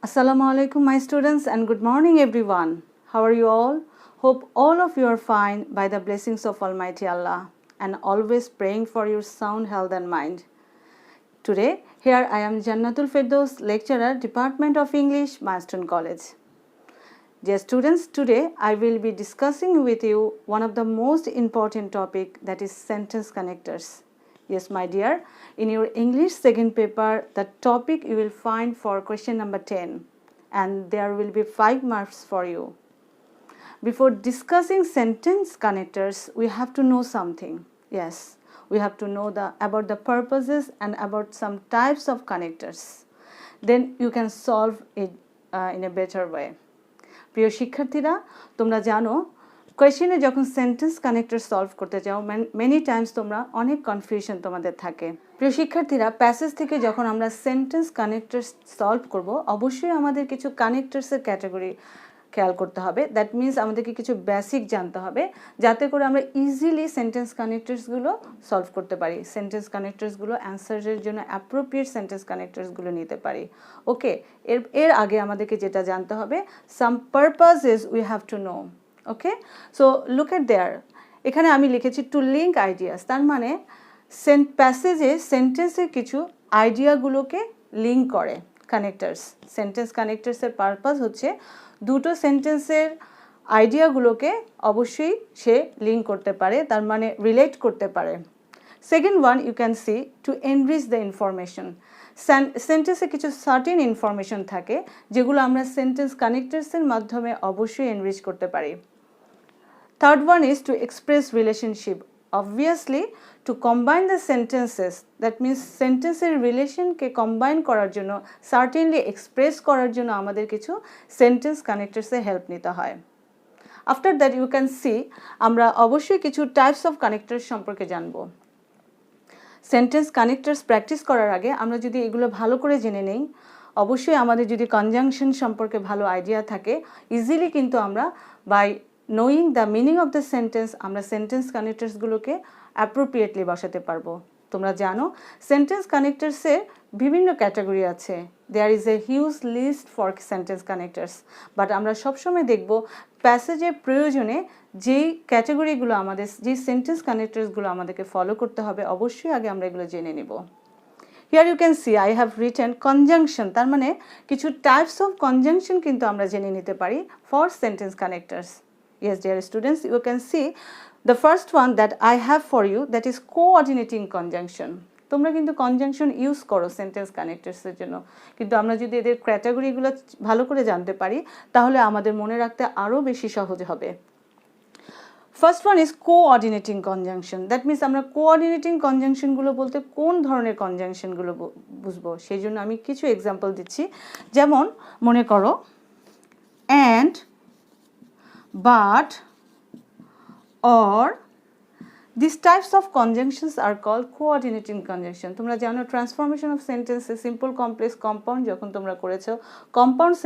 Assalamu alaikum, my students, and good morning, everyone. How are you all? Hope all of you are fine by the blessings of Almighty Allah and always praying for your sound health and mind. Today, here I am Jannatul Firdaus, lecturer, Department of English, Marston College. Dear students, today I will be discussing with you one of the most important topic, that is sentence connectors. Yes, my dear, in your English second paper, the topic you will find for question number 10, and there will be 5 marks for you. Before discussing sentence connectors, we have to know something. Yes, we have to know about the purposes and about some types of connectors. Then you can solve it in a better way. প্রিয় শিক্ষার্থীরা, তোমরা জানো কোয়েশ্চেনে যখন sentence connector solve করতে যাও many Times তোমরা অনেক confusion তোমাদের থাকে। প্রিয় শিক্ষার্থীরা, প্যাসেজ থেকে যখন আমরা সেন্টেন্স কানেক্টর সলভ করব, অবশ্যই আমাদের কিছু কানেক্টরসের ক্যাটাগরি খেয়াল করতে হবে। দ্যাট মিনস আমাদেরকে কিছু বেসিক জানতে হবে, যাতে করে আমরা ইজিলি সেন্টেন্স কানেক্টরসগুলো সলভ করতে পারি, সেন্টেন্স কানেক্টরসগুলো অ্যান্সারের জন্য অ্যাপ্রোপ্রিয়েট সেন্টেন্স কানেক্টরসগুলো নিতে পারি। ওকে, এর আগে আমাদেরকে যেটা জানতে হবে, some purposes we have to know. Okay, so look at there. এখানে আমি লিখেছি টু লিঙ্ক আইডিয়াস, তার মানে প্যাসেজে সেন্টেন্সের কিছু আইডিয়াগুলোকে লিঙ্ক করে কানেক্টার্স। সেন্টেন্স কানেক্টার্সের পারপাস হচ্ছে দুটো সেন্টেন্সের আইডিয়াগুলোকে অবশ্যই সে লিঙ্ক করতে পারে, তার মানে রিলেট করতে পারে। Second one, you can see to enrich the information. সেন্টেন্সে কিছু সার্টেন ইনফরমেশন থাকে যেগুলো আমরা সেন্টেন্স কানেক্টার্সের মাধ্যমে অবশ্যই এনরিচ করতে পারি। Third one is to express relationship. Obviously to combine the sentences, that means সেন্টেন্সের রিলেশনকে কম্বাইন করার জন্য, সার্টেনলি এক্সপ্রেস করার জন্য আমাদের কিছু সেন্টেন্স কানেক্টার্সের হেল্প নিতে হয়। After that you can see, আমরা অবশ্যই কিছু টাইপস অফ কানেক্টার্স সম্পর্কে জানবো। সেন্টেন্স কানেক্টার্স প্র্যাকটিস করার আগে আমরা যদি এগুলো ভালো করে জেনে নেই, অবশ্যই আমাদের যদি কনজাংশন সম্পর্কে ভালো আইডিয়া থাকে, ইজিলি কিন্তু আমরা by knowing the meaning of the sentence আমরা সেন্টেন্স কানেক্টার্সগুলোকে অ্যাপ্রোপ্রিয়েটলি বসাতে পারবো। তোমরা জানো সেন্টেন্স কানেক্টার্সের বিভিন্ন ক্যাটাগরি আছে। There is a huge list for sentence connectors, but আমরা সবসময় দেখব প্যাসেজের প্রয়োজনে যেই ক্যাটাগরিগুলো আমাদের, যেই সেন্টেন্স কানেক্টার্সগুলো আমাদেরকে ফলো করতে হবে, অবশ্যই আগে আমরা এগুলো জেনে নিব। Here you can see I have written conjunction, তার মানে কিছু টাইপস অফ কনজাংশন কিন্তু আমরা জেনে নিতে পারি for sentence connectors. Yes, dear students, you can see the first one that I have for you, that is coordinating conjunction. তোমরা কিন্তু কনজাংশন ইউজ করো সেন্টেন্স কানেক্টার্সের জন্য, কিন্তু আমরা যদি এদের ক্যাটাগরিগুলো ভালো করে জানতে পারি তাহলে আমাদের মনে রাখতে আরও বেশি সহজ হবে। First one is coordinating conjunction. That means আমরা কোঅর্ডিনেটিং কনজাংশনগুলো বলতে কোন ধরনের কনজাংশনগুলো বুঝবো, সেই জন্য আমি কিছু এক্সাম্পল দিচ্ছি। যেমন মনে করো and, but, or, these types of conjunctions are called coordinating conjunction. তোমরা জানো ট্রান্সফরমেশন অফ সেন্টেন্সে সিম্পল কমপ্লেক্স কম্পাউন্ড যখন তোমরা করেছো, কম্পাউন্ড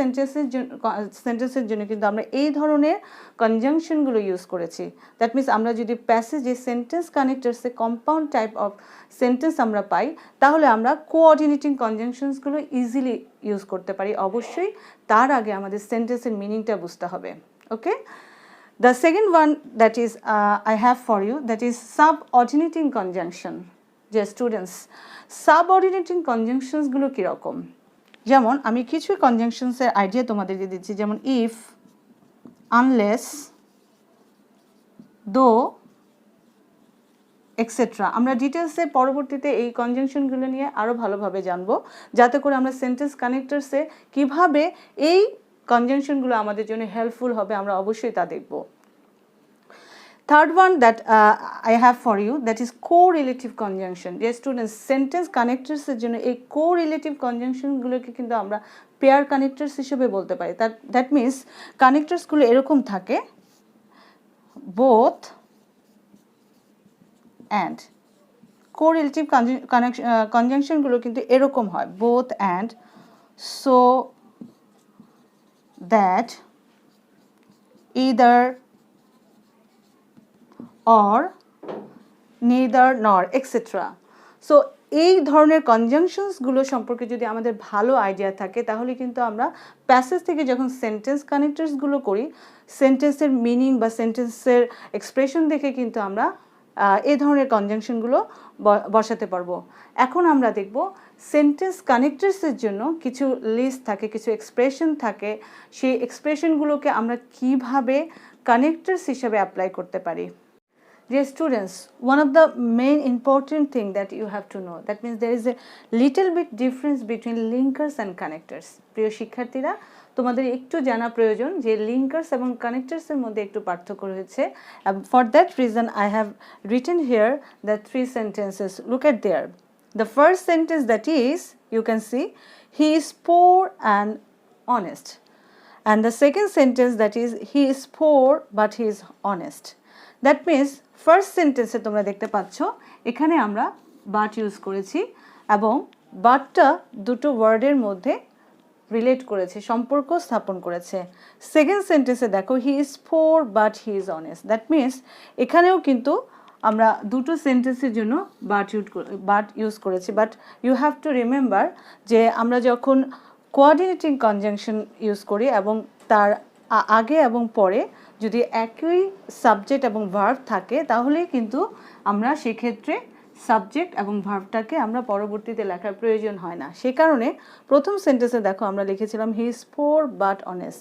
সেন্টেন্সের জন্য কিন্তু আমরা এই ধরনের কনজাংশনগুলো ইউজ করেছি। দ্যাট মিনস আমরা যদি প্যাসেজে সেন্টেন্স কানেক্টার্সে কম্পাউন্ড টাইপ অফ সেন্টেন্স আমরা পাই, তাহলে আমরা কোঅর্ডিনেটিং কনজাংশনসগুলো ইজিলি ইউজ করতে পারি। অবশ্যই তার আগে আমাদের সেন্টেন্সের মিনিংটা বুঝতে হবে। Okay, the second one that is I have for you, that is subordinating conjunction. Dear students, subordinating conjunctions গুলো কি রকম? যেমন আমি কিছু conjunctions এর আইডিয়া তোমাদের দিয়ে দিচ্ছি, যেমন if, unless, though, এক্সেট্রা। আমরা ডিটেলসে পরবর্তীতে এই কনজাংশনগুলো নিয়ে আরও ভালোভাবে জানবো, যাতে করে আমরা সেন্টেন্স কানেক্টার্সে কিভাবে এই কনজাংশনগুলো আমাদের জন্য হেল্পফুল হবে আমরা অবশ্যই তা দেখব। Third one that I have for you, that is correlative conjunction. Dear students, sentence কানেক্টার্সের জন্য এই কোরিলেটিভ কনজাংশনগুলোকে কিন্তু আমরা পেয়ার কানেক্টার্স হিসেবে বলতে পারি। দ্যাট মিনস কানেক্টার্সগুলো এরকম থাকে, বোথ অ্যান্ড। কোরিলেটিভ কনজাংশনগুলো কিন্তু এরকম হয়, both and, so that, either, or, neither, nor, etc. So এই ধরনের কনজাংশনসগুলো সম্পর্কে যদি আমাদের ভালো আইডিয়া থাকে তাহলে কিন্তু আমরা প্যাসেজ থেকে যখন সেন্টেন্স কানেক্টার্সগুলো করি সেন্টেন্সের মিনিং বা সেন্টেন্সের এক্সপ্রেশন দেখে কিন্তু আমরা এই ধরনের কনজাংশনগুলো বসাতে পারবো। এখন আমরা দেখব সেন্টেন্স কানেক্টার্সের জন্য কিছু লিস্ট থাকে, কিছু এক্সপ্রেশন থাকে, সেই এক্সপ্রেশনগুলোকে আমরা কিভাবে কানেক্টার্স হিসাবে অ্যাপ্লাই করতে পারি। Dear students, one of the main important thing that you have to know, that means there is a little bit difference between linkers and connectors. প্রিয় শিক্ষার্থীরা, তোমাদের একটু জানা প্রয়োজন যে লিঙ্কার্স এবং কানেক্টার্সের মধ্যে একটু পার্থক্য রয়েছে। For that reason I have written here the 3 sentences. Look at there. The first sentence, that is, you can see, he is poor and honest. And the second sentence, that is, he is poor but he is honest. That means first সেন্টেন্সে তোমরা দেখতে পাচ্ছ এখানে আমরা but use করেছি এবং বাটটা দুটো ওয়ার্ডের মধ্যে রিলেট করেছে, সম্পর্ক স্থাপন করেছে। সেকেন্ড সেন্টেন্সে দেখো he is poor but he is honest. That means এখানেও কিন্তু আমরা দুটো সেন্টেন্সের জন্য বাট ইউজ করেছি। But you have to remember যে আমরা যখন কোঅর্ডিনেটিং কনজাংশন ইউজ করি এবং তার আগে এবং পরে যদি একই সাবজেক্ট এবং ভার্ব থাকে তাহলে কিন্তু আমরা সেক্ষেত্রে সাবজেক্ট এবং ভার্বটাকে আমরা পরবর্তীতে লেখার প্রয়োজন হয় না। সে কারণে প্রথম সেন্টেন্সে দেখো আমরা লিখেছিলাম he is poor but honest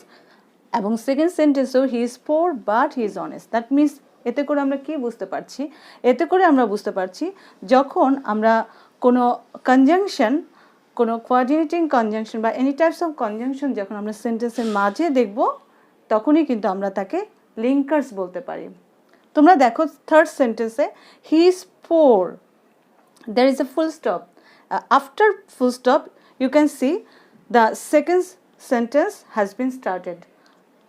এবং সেকেন্ড সেন্টেন্সেও he is poor but he is honest. That means এতে করে আমরা কি বুঝতে পারছি? এতে করে আমরা বুঝতে পারছি যখন আমরা কোনো কনজাংশন, কোনো কোঅর্ডিনেটিং কনজাংশন বা এনি টাইপস অফ কনজাংশন যখন আমরা সেন্টেন্সের মাঝে দেখব তখনই কিন্তু আমরা তাকে লিঙ্কার্স বলতে পারি। তোমরা দেখো থার্ড সেন্টেন্সে হি is poor, there is a full stop. After full stop you can see the second sentence has been started.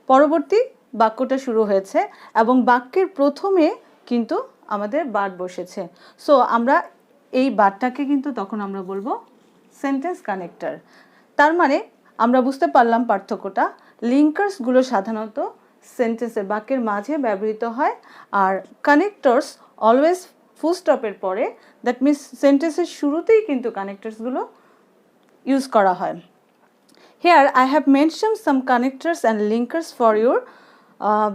পরবর্তী বাক্যটা শুরু হয়েছে এবং বাক্যের প্রথমে কিন্তু আমাদের বাট বসেছে। সো আমরা এই বাটটাকে কিন্তু তখন আমরা বলবো সেন্টেন্স কানেক্টর। তার মানে আমরা বুঝতে পারলাম পার্থক্যটা। লিঙ্কার্সগুলো সাধারণত সেন্টেন্সের বাক্যের মাঝে ব্যবহৃত হয় আর কানেক্টরস অলওয়েজ ফুল স্টপের পরে, দ্যাট মিনস সেন্টেন্সের শুরুতেই কিন্তু কানেক্টরসগুলো ইউজ করা হয়। Here I have mention some connectors and linkers for your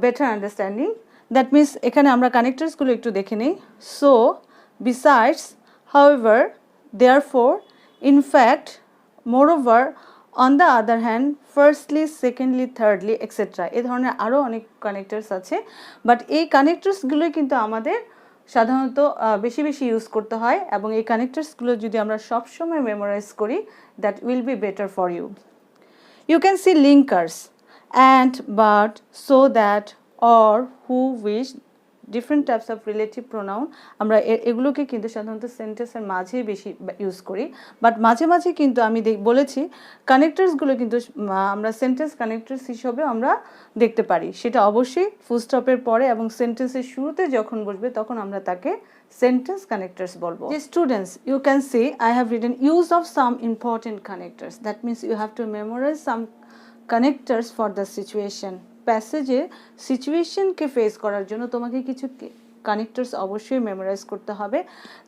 better understanding. That means এখানে আমরা কানেক্টরসগুলো একটু দেখে নিই। So, besides, however, therefore, in fact, moreover, on the other hand, firstly, secondly, thirdly, etcetera. এ ধরনের আরও অনেক কানেক্টরস আছে, বাট এই কানেক্টরসগুলোই কিন্তু আমাদের সাধারণত বেশি বেশি ইউজ করতে হয় এবং এই কানেক্টরসগুলো যদি আমরা সবসময় মেমোরাইজ করি that will be better for you. You can see linkers and, but, so that, or, who, which, different types of relative pronoun. আমরা এগুলোকে কিন্তু সাধারণত সেন্টেন্সের মাঝেই বেশি ইউজ করি, বাট মাঝে মাঝে কিন্তু আমি বলেছি কানেক্টরসগুলো কিন্তু আমরা সেন্টেন্স কানেক্টরস হিসেবে আমরা দেখতে পারি। সেটা অবশ্যই ফুল স্টপের পরে এবং সেন্টেন্সের শুরুতে যখন বসবে তখন আমরা তাকে সেন্টেন্স কানেক্টরস বলবো। Students, you can see I have written use of some important connectors. That means you have to memorise some connectors for the situation. প্যাসেজে সিচুয়েশনকে ফেস করার জন্য তোমাকে কিছু কানেক্টরস অবশ্যই মেমোরাইজ করতে হবে।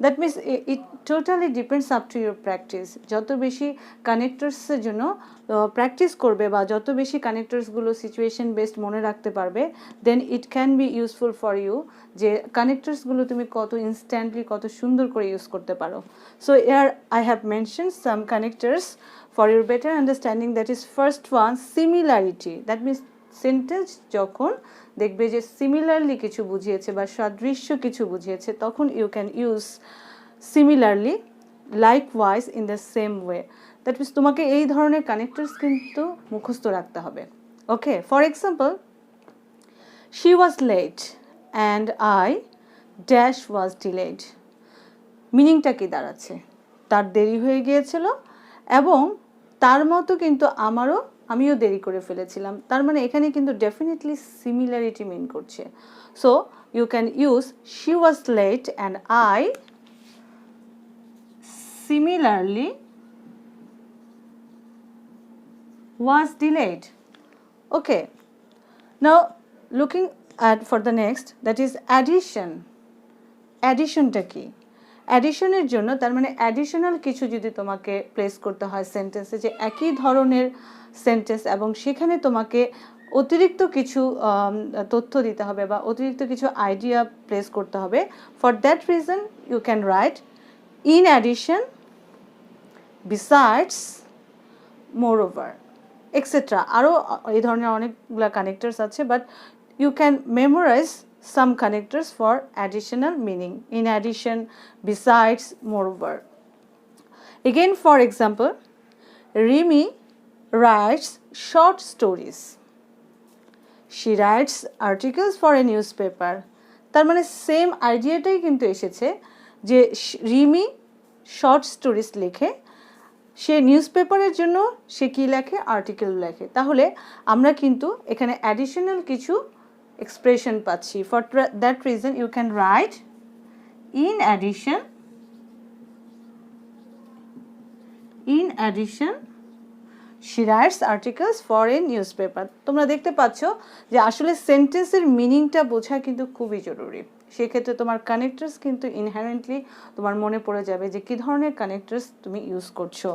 That means it totally depends up to your practice. যত বেশি কানেক্টরসের জন্য প্র্যাকটিস করবে বা যত বেশি কানেক্টরসগুলো সিচুয়েশন বেসড মনে রাখতে পারবে, then it can be useful for you, যে কানেক্টরসগুলো তুমি কত ইনস্ট্যান্টলি কত সুন্দর করে ইউজ করতে পারো। So air I have mention some connectors for your better understanding. That is first one, similarity. That means sentence যখন দেখবে যে সিমিলারলি কিছু বুঝিয়েছে বা সাদৃশ্য কিছু বুঝিয়েছে তখন you can use similarly, likewise, in the same way. That means তোমাকে এই ধরনের কানেক্টরস কিন্তু মুখস্থ রাখতে হবে। Okay, for example, she was late and I dash was delayed. মিনিংটা কি দাঁড়াচ্ছে? তার দেরি হয়ে গিয়েছিল এবং তার মতো কিন্তু আমিও দেরি করে ফেলেছিলাম। তার মানে এখানে কিন্তু ডেফিনেটলি সিমিলারিটি মিন করছে। So you can use she was late and I similarly was delayed. Okay, now looking at for the next, that is addition. Additionটা কি? অ্যাডিশনের জন্য, তার মানে অ্যাডিশনাল কিছু যদি তোমাকে প্লেস করতে হয় সেন্টেন্সে, যে একই ধরনের সেন্টেন্স এবং সেখানে তোমাকে অতিরিক্ত কিছু তথ্য দিতে হবে বা অতিরিক্ত কিছু আইডিয়া প্লেস করতে হবে, for that reason you can write in addition, besides, moreover, etcetera. আরও এই ধরনের অনেকগুলো কানেক্টার্স আছে, but you can memorise some connectors for additional meaning: in addition, besides, moreover. Again, for example, Rimi writes short stories. She writes articles for a newspaper. তার মানে same আইডিয়াটাই কিন্তু এসেছে যে রিমি শর্ট স্টোরিজ লেখে, সে নিউজপেপারের জন্য সে কী লেখে, আর্টিকেল লেখে। তাহলে আমরা কিন্তু এখানে অ্যাডিশনাল কিছু expression পাচ্ছি। For that reason you can write in addition she writes articles for a newspaper. তোমরা দেখতে পাচ্ছ যে আসলে সেন্টেন্সের মিনিংটা বোঝা কিন্তু খুবই জরুরি। সেক্ষেত্রে তোমার কানেক্টার্স কিন্তু ইনহারেন্টলি তোমার মনে পড়ে যাবে যে কী ধরনের কানেক্টার্স তুমি ইউজ করছো।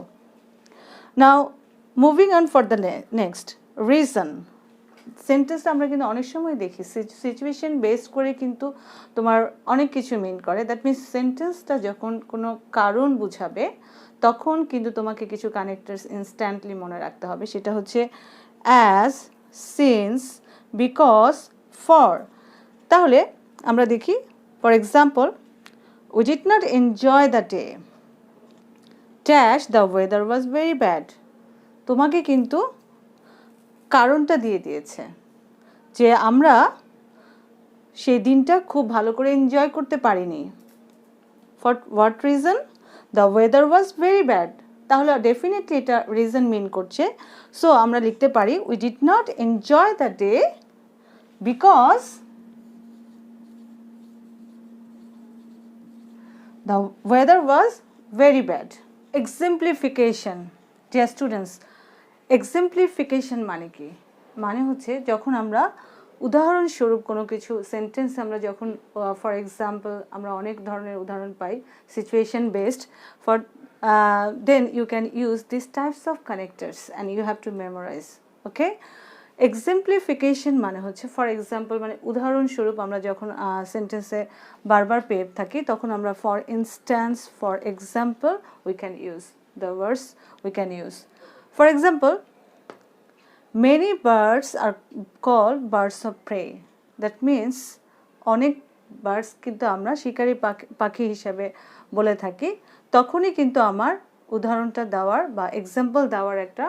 নাও moving on for the next, reason. সেন্টেন্সটা আমরা কিন্তু অনেক সময় দেখি সিচুয়েশন বেসড করে কিন্তু তোমার অনেক কিছু মিন করে। দ্যাট মিনস সেন্টেন্সটা যখন কোনো কারণ বুঝাবে তখন কিন্তু তোমাকে কিছু কানেক্টার্স ইনস্ট্যান্টলি মনে রাখতে হবে। সেটা হচ্ছে অ্যাজ, সিন্স, বিকজ, ফর। তাহলে আমরা দেখি, for example, we did not enjoy the day dash the weather was very bad. তোমাকে কিন্তু কারণটা দিয়ে দিয়েছে যে আমরা সেই দিনটা খুব ভালো করে এনজয় করতে পারিনি। For what reason? The weather was very bad. তাহলে ডেফিনেটলি এটা রিজন মিন করছে। সো আমরা লিখতে পারি we did not enjoy the day because the weather was very bad. Exemplification, dear students, exemplification মানে কি? মানে হচ্ছে যখন আমরা উদাহরণস্বরূপ কোনো কিছু সেন্টেন্স আমরা যখন ফর এক্সাম্পল আমরা অনেক ধরনের উদাহরণ পাই situation based, for then you can use this types of connectors and you have to memorise. Okay, exemplification মানে হচ্ছে ফর এক্সাম্পল, মানে উদাহরণস্বরূপ আমরা যখন সেন্টেন্সে বারবার পেয়ে থাকি তখন আমরা for instance, for example we can use the words, we can use. For example, many birds are called birds of prey. That means অনেক বার্ডস কিন্তু আমরা শিকারী পাখি হিসাবে বলে থাকি। তখনই কিন্তু আমার উদাহরণটা দেওয়ার বা এক্সাম্পল দেওয়ার একটা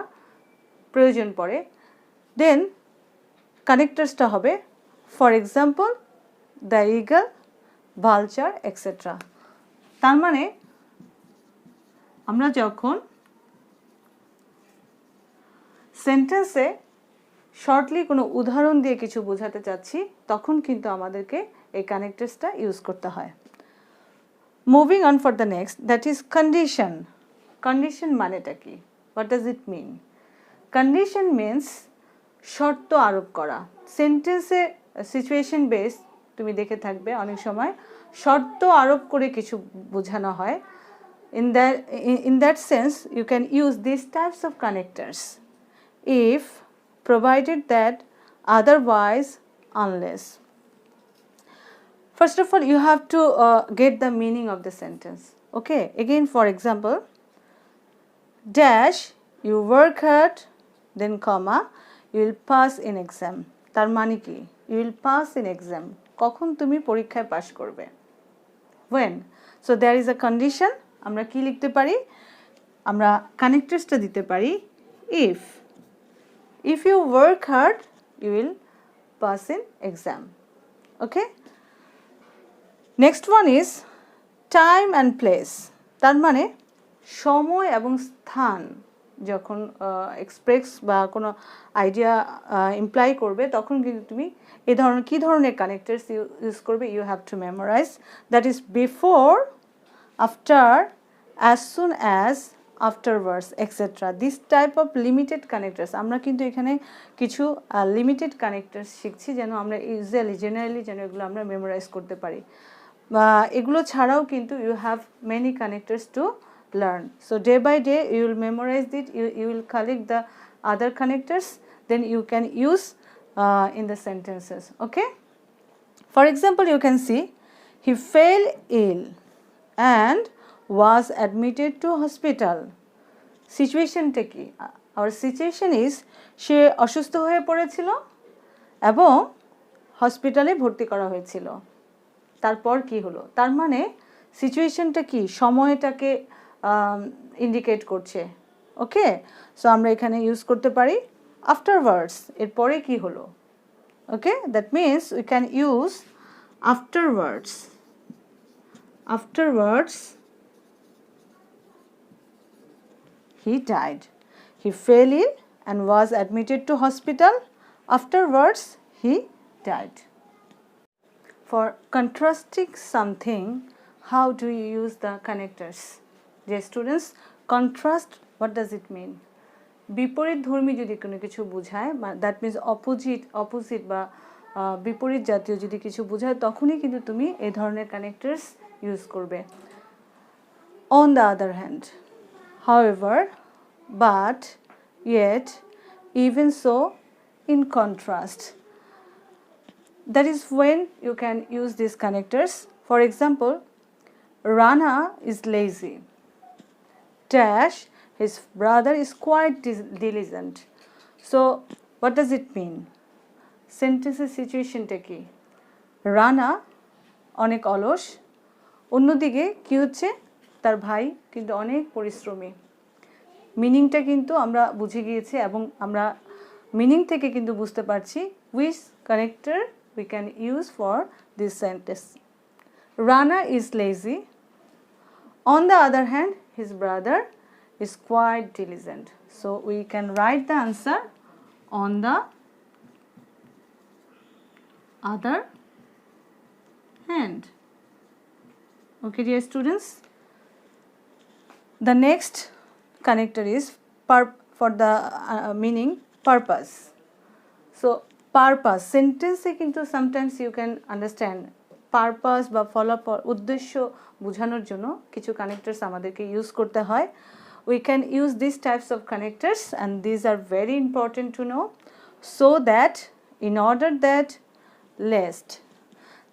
প্রয়োজন পড়ে। দেন কানেক্টার্সটা হবে for example the eagle, vulture, etcetera. তার মানে আমরা যখন সেন্টেন্সে শর্টলি কোনো উদাহরণ দিয়ে কিছু বোঝাতে চাচ্ছি তখন কিন্তু আমাদেরকে এই কানেক্টার্সটা ইউজ করতে হয়। Moving on for the next, that is condition. Condition মানেটা কি? What does it mean? Condition means শর্ত আরোপ করা। সেন্টেন্সে সিচুয়েশন বেস তুমি দেখে থাকবে অনেক সময় শর্ত আরোপ করে কিছু বোঝানো হয়। In that sense you can use these types of connectors if provided that, otherwise, unless. First of all you have to get the meaning of the sentence. Okay, again for example, dash you work hard, then comma you will pass in exam. তার মানে কি? You will pass in exam. কখন তুমি পরীক্ষায় পাশ করবে? When? So there is a condition. আমরা কি লিখতে পারি? আমরা কানেক্টার্সটা দিতে পারি if. If you work hard, you will pass in exam. Okay? Next one is time and place. তার মানে সময় এবং স্থান যখন এক্সপ্রেস বা কোনো আইডিয়া ইমপ্লাই করবে তখন কিন্তু তুমি এই ধরনের কী ধরনের কানেক্টার্স ইউজ করবে, you have to memorise. That is before, after, as soon as, afterwards, etc. This type of limited connectors আমরা কিন্তু এখানে কিছু লিমিটেড কানেক্টরস শিখছি যেন আমরা ইউজুয়ালি জেনারেলি যেন এগুলো আমরা মেমোরাইজ করতে পারি। এগুলো ছাড়াও কিন্তু you have many connectors to learn. So day by day you will memorize it, you will collect the other connectors, then you can use in the sentences. Okay, for example you can see he fell ill and was admitted to hospital. Situation টা কি? Our situation is সে অসুস্থ হয়ে পড়েছিল এবং হসপিটালে ভর্তি করা হয়েছিল। তারপর কি হলো? তার মানে সিচুয়েশনটা কি, সময়টাকে ইন্ডিকেট করছে। ওকে, সো আমরা এখানে ইউজ করতে পারি আফটারওয়ার্ডস, এরপরে কি হলো। Okay, that means we can use afterwards. Afterwards he died. He fell ill and was admitted to hospital. Afterwards he died. For contrasting something, how do you use the connectors? Dear students, contrast, what does it mean? বিপরীত ধর্মী যদি কোনো কিছু বোঝায়, that means opposite বা বিপরীত জাতীয় যদি কিছু বোঝায়, তখনই কিন্তু তুমি এই ধরনের কানেক্টার্স ইউজ করবে। On the other hand, however, but, yet, even so, in contrast, that is when you can use these connectors. For example, Rana is lazy. Dash, his brother is quite diligent. So, what does it mean? Sentence situation টা কি? রানা অনেক অলস, অন্যদিকে কি হচ্ছে, তার ভাই কিন্তু অনেক পরিশ্রমী। মিনিংটা কিন্তু আমরা বুঝে গিয়েছি এবং আমরা মিনিং থেকে কিন্তু বুঝতে পারছি which connector we can use for this sentence. Rana is lazy. On the other hand, his brother is quite diligent. So we can write the answer on the other hand. Okay, dear students. The next connector is for the meaning purpose. So purpose sentence e kintu sometimes you can understand purpose ba ফলাফল উদ্দেশ্য বোঝানোর জন্য কিছু connectors আমাদেরকে use করতে হয়। We can use these types of connectors and these are very important to know, so that in order that lest,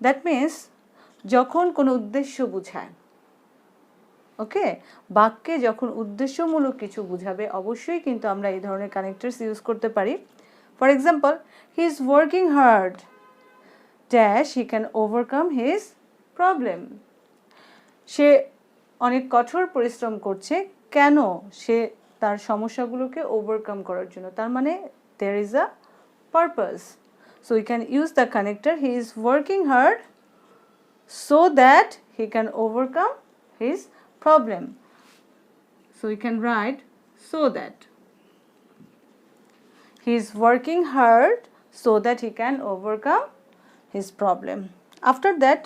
that means যখন কোনো উদ্দেশ্য বোঝায়, ওকে, বাক্যে যখন উদ্দেশ্যমূলক কিছু বোঝাবে অবশ্যই কিন্তু আমরা এই ধরনের কানেক্টরস ইউজ করতে পারি। For example, he is working hard dash he can overcome his problem. সে অনেক কঠোর পরিশ্রম করছে, কেন? সে তার সমস্যাগুলোকে ওভারকাম করার জন্য। তার মানে there is a purpose. So we can use the connector he is working hard so that he can overcome his problem. So we can write so that he is working hard so that he can overcome his problem. After that,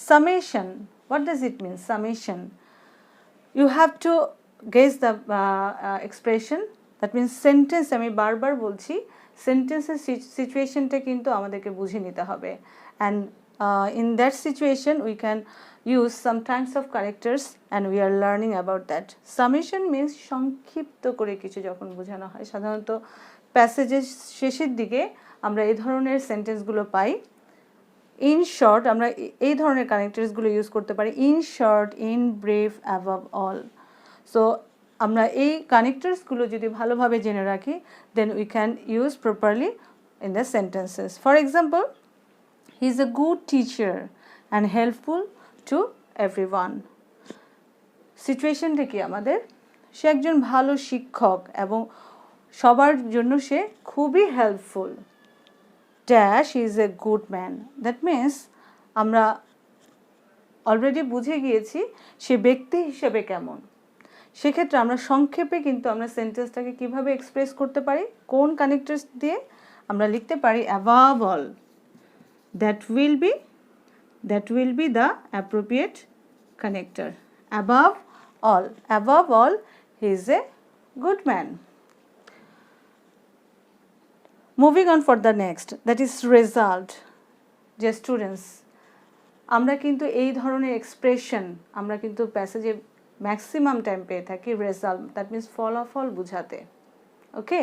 summation. What does it mean? Summation. You have to guess the expression. That means sentence. আমি বারবার বলছি সেন্টেন্সের সিচুয়েশনটা কিন্তু আমাদেরকে বুঝে নিতে হবে। And in that situation we can use some types of characters and we are learning about that. Summation means সংক্ষিপ্ত করে কিছু যখন বোঝানো হয়, সাধারণত প্যাসেজের শেষের দিকে আমরা এই ধরনের সেন্টেন্সগুলো পাই। ইন শর্ট, আমরা এই ধরনের কানেক্টরসগুলো ইউজ করতে পারি। In short, in brief, above all. So আমরা এই কানেক্টরসগুলো যদি ভালোভাবে জেনে রাখি, then we can use properly in the sentences. For example, he is a good teacher and helpful to everyone. সিচুয়েশনটা কি আমাদের? সে একজন ভালো শিক্ষক এবং সবার জন্য সে খুবই helpful. Dash is a good man. That means আমরা অলরেডি বুঝে গিয়েছি সে ব্যক্তি হিসেবে কেমন। সেক্ষেত্রে আমরা সংক্ষেপে কিন্তু আমরা সেন্টেন্সটাকে কিভাবে এক্সপ্রেস করতে পারি, কোন কানেক্টরস দিয়ে আমরা লিখতে পারি above all. That will be the appropriate connector. Above all, he is a good man. Moving on for the next, that is result. Dear students, আমরা কিন্তু এই ধরনের এক্সপ্রেশন আমরা কিন্তু প্যাসেজে ম্যাক্সিমাম টাইম পেয়ে থাকি রেজাল্ট, দ্যাট মিনস ফলাফল বোঝাতে। ওকে,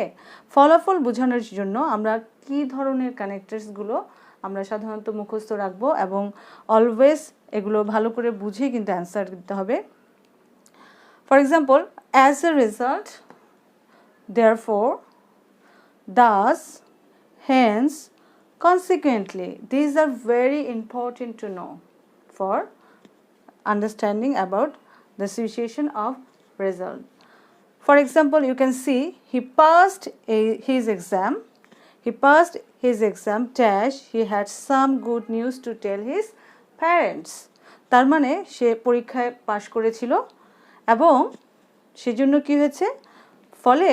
ফলাফল বোঝানোর জন্য আমরা কি ধরনের কানেক্টার্সগুলো আমরা সাধারণত মুখস্থ রাখবো এবং অলওয়েজ এগুলো ভালো করে বুঝে কিন্তু অ্যান্সার দিতে হবে। For example, as a result, therefore, thus, hence, consequently. These are very important to know for understanding about the situation of result. For example, you can see he passed his exam. He passed his exam dash. He had some good news to tell his parents. তার মানে সে পরীক্ষায় পাশ করেছিল এবং সেজন্য কি হয়েছে, ফলে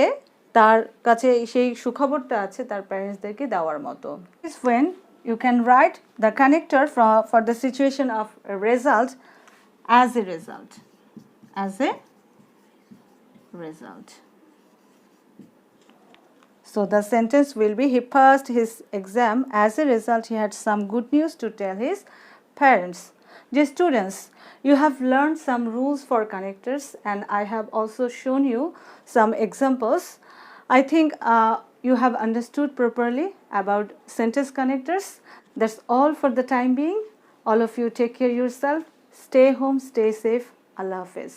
তার কাছে সেই সুখবরটা আছে তার প্যারেন্টসদেরকে দেওয়ার মতো। Is when you can write the connector for the situation of a result as a result. As a result. So the sentence will be, he passed his exam. As a result, he had some good news to tell his parents. Dear students, you have learned some rules for connectors and I have also shown you some examples. I think you have understood properly about sentence connectors. That's all for the time being. All of you take care of yourself. Stay home, stay safe. Allah Hafiz.